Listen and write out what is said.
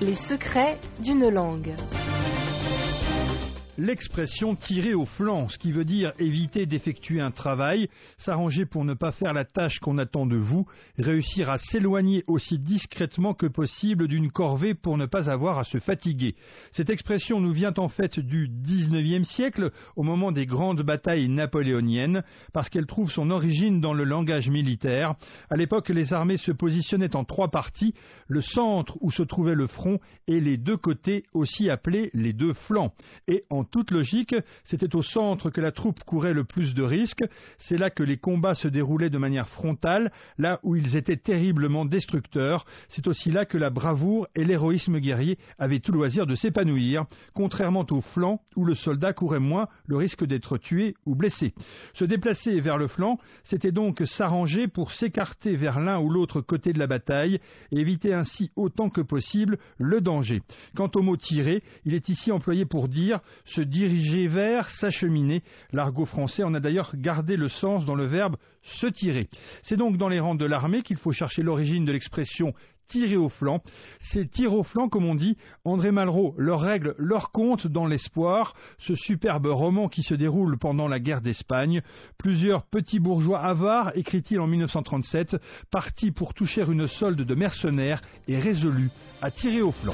Les secrets d'une langue. L'expression tirer au flanc, ce qui veut dire éviter d'effectuer un travail, s'arranger pour ne pas faire la tâche qu'on attend de vous, réussir à s'éloigner aussi discrètement que possible d'une corvée pour ne pas avoir à se fatiguer. Cette expression nous vient en fait du XIXe siècle, au moment des grandes batailles napoléoniennes, parce qu'elle trouve son origine dans le langage militaire. À l'époque, les armées se positionnaient en 3 parties, le centre où se trouvait le front et les 2 côtés, aussi appelés les 2 flancs. Et en toute logique, c'était au centre que la troupe courait le plus de risques. C'est là que les combats se déroulaient de manière frontale, là où ils étaient terriblement destructeurs. C'est aussi là que la bravoure et l'héroïsme guerrier avaient tout loisir de s'épanouir, contrairement au flanc où le soldat courait moins le risque d'être tué ou blessé. Se déplacer vers le flanc, c'était donc s'arranger pour s'écarter vers l'un ou l'autre côté de la bataille et éviter ainsi autant que possible le danger. Quant au mot tirer, il est ici employé pour dire se diriger vers, s'acheminer. L'argot français en a d'ailleurs gardé le sens dans le verbe se tirer. C'est donc dans les rangs de l'armée qu'il faut chercher l'origine de l'expression tirer au flanc. Ces tirs au flanc, comme on dit, André Malraux leur règle leur compte dans l'Espoir, ce superbe roman qui se déroule pendant la guerre d'Espagne. Plusieurs petits bourgeois avares, écrit-il en 1937, partis pour toucher une solde de mercenaires et résolus à tirer au flanc.